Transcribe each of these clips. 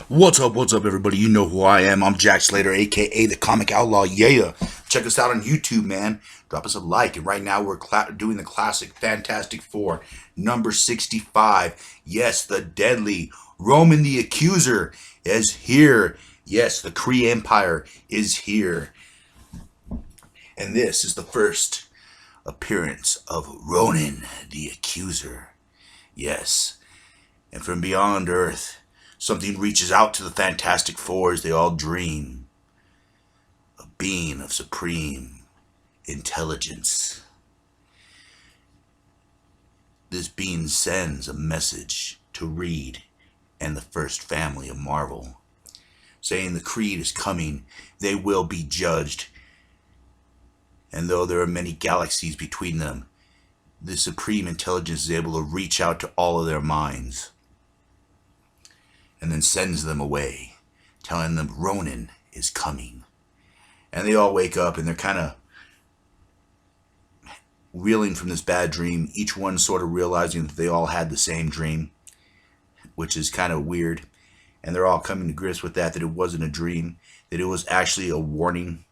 What's up, everybody? You know who I am. I'm Jack Slater, aka the Comic Outlaw. Yeah. Check us out on YouTube, man. Drop us a like. And right now, we're doing the classic Fantastic Four, number 65. Yes, the deadly Roman the Accuser is here. Yes, the Kree Empire is here. And this is the first appearance of Ronan the Accuser. Yes. And from beyond Earth, something reaches out to the Fantastic Four as they all dream. A being of supreme intelligence. This being sends a message to Reed and the first family of Marvel, saying the Creed is coming, they will be judged. And though there are many galaxies between them, the supreme intelligence is able to reach out to all of their minds. And then sends them away, telling them Ronan is coming. And they all wake up and they're kind of reeling from this bad dream, each one sort of realizing that they all had the same dream, which is kind of weird. And they're all coming to grips with that it wasn't a dream, that it was actually a warning.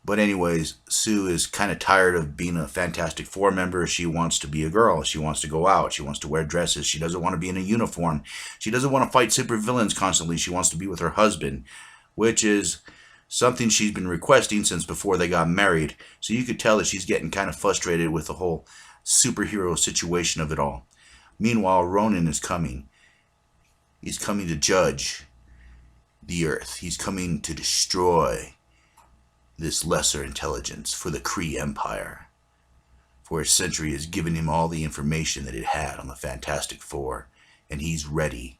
But anyways, Sue is kind of tired of being a Fantastic Four member. She wants to be a girl. She wants to go out. She wants to wear dresses. She doesn't want to be in a uniform. She doesn't want to fight supervillains constantly. She wants to be with her husband, which is something she's been requesting since before they got married. So you could tell that she's getting kind of frustrated with the whole superhero situation of it all. Meanwhile, Ronan is coming. He's coming to judge the Earth. He's coming to destroy this lesser intelligence for the Kree Empire. For a century has given him all the information that it had on the Fantastic Four, and he's ready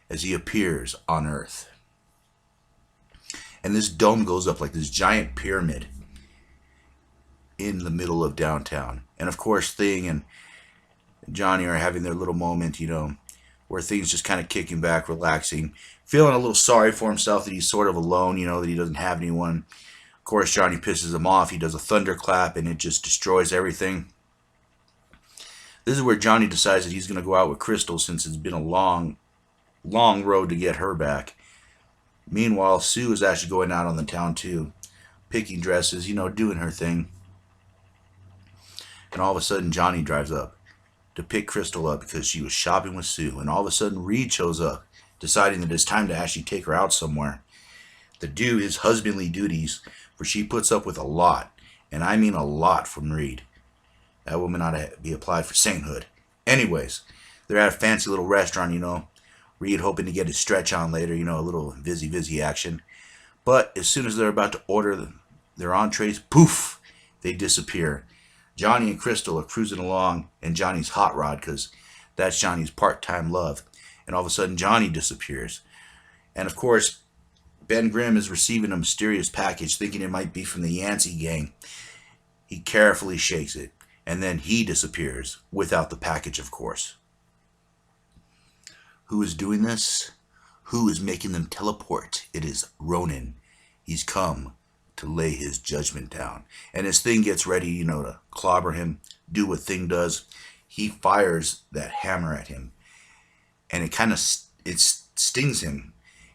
as he appears on Earth. And this dome goes up like this giant pyramid in the middle of downtown. And of course, Thing and Johnny are having their little moment, where Thing's just kind of kicking back, relaxing, feeling a little sorry for himself that he's sort of alone, that he doesn't have anyone. Of course, Johnny pisses him off. He does a thunderclap, and it just destroys everything. This is where Johnny decides that he's going to go out with Crystal, since it's been a long, long road to get her back. Meanwhile, Sue is actually going out on the town, too, picking dresses, doing her thing. And all of a sudden, Johnny drives up to pick Crystal up because she was shopping with Sue. And all of a sudden, Reed shows up, deciding that it's time to actually take her out somewhere to do his husbandly duties, for she puts up with a lot, and I mean a lot, from Reed. That woman ought to be applied for sainthood. Anyways, they're at a fancy little restaurant, Reed hoping to get his stretch on later, a little vizzy action. But as soon as they're about to order their entrees, poof, they disappear. Johnny and Crystal are cruising along in Johnny's hot rod, because that's Johnny's part-time love. And all of a sudden, Johnny disappears. And of course, Ben Grimm is receiving a mysterious package, thinking it might be from the Yancey gang. He carefully shakes it, and then he disappears, without the package, of course. Who is doing this? Who is making them teleport? It is Ronan. He's come to lay his judgment down. And as Thing gets ready, to clobber him, do what Thing does, he fires that hammer at him. And it stings him.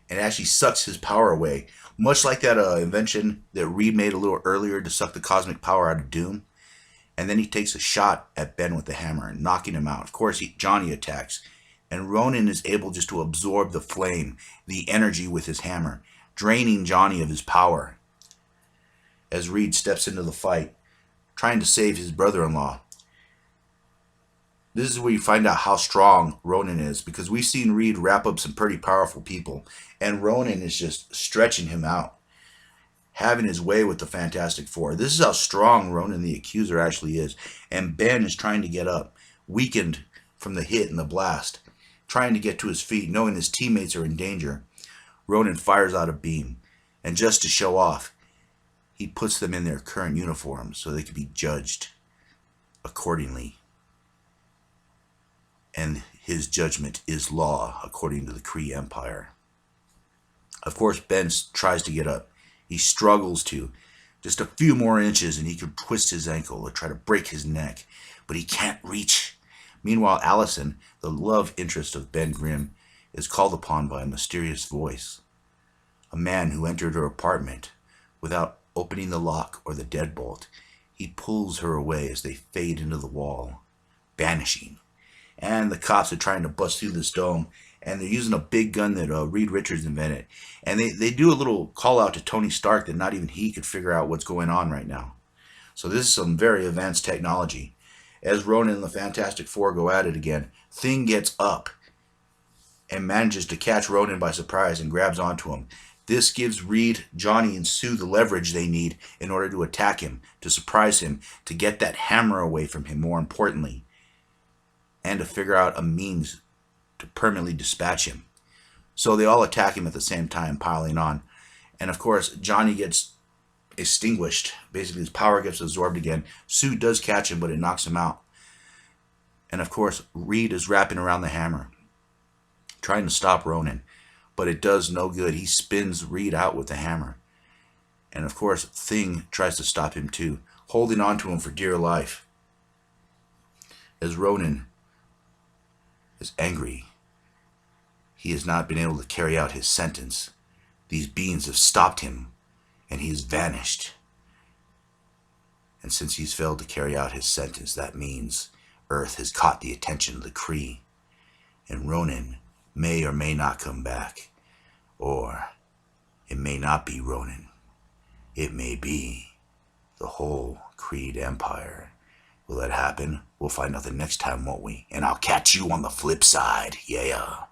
And it actually sucks his power away. Much like that invention that Reed made a little earlier to suck the cosmic power out of Doom. And then he takes a shot at Ben with the hammer, knocking him out. Of course, Johnny attacks. And Ronan is able just to absorb the flame, the energy with his hammer, draining Johnny of his power. As Reed steps into the fight, trying to save his brother-in-law. This is where you find out how strong Ronan is, because we've seen Reed wrap up some pretty powerful people, and Ronan is just stretching him out, having his way with the Fantastic Four. This is how strong Ronan the Accuser actually is. And Ben is trying to get up, weakened from the hit and the blast, trying to get to his feet, knowing his teammates are in danger. Ronan fires out a beam, and just to show off, he puts them in their current uniforms so they can be judged accordingly. And his judgment is law, according to the Kree Empire. Of course, Ben tries to get up. He struggles to. Just a few more inches and he could twist his ankle or try to break his neck. But he can't reach. Meanwhile, Allison, the love interest of Ben Grimm, is called upon by a mysterious voice. A man who entered her apartment without opening the lock or the deadbolt. He pulls her away as they fade into the wall, vanishing. And the cops are trying to bust through this dome, and they're using a big gun that Reed Richards invented. And they do a little call out to Tony Stark that not even he could figure out what's going on right now. So this is some very advanced technology. As Ronan and the Fantastic Four go at it again, Thing gets up and manages to catch Ronan by surprise and grabs onto him. This gives Reed, Johnny, and Sue the leverage they need in order to attack him, to surprise him, to get that hammer away from him, more importantly, and to figure out a means to permanently dispatch him. So they all attack him at the same time, piling on. And of course, Johnny gets extinguished. Basically, his power gets absorbed again. Sue does catch him, but it knocks him out. And of course, Reed is wrapping around the hammer, trying to stop Ronan. But it does no good. He spins Reed out with the hammer. And of course, Thing tries to stop him too, holding on to him for dear life. As Ronan is angry, he has not been able to carry out his sentence. These beings have stopped him, and he has vanished. And since he's failed to carry out his sentence, that means Earth has caught the attention of the Kree, and Ronan may or may not come back. Or it may not be Ronan. It may be the whole Kree Empire. Will that happen? We'll find out the next time, won't we? And I'll catch you on the flip side. Yeah.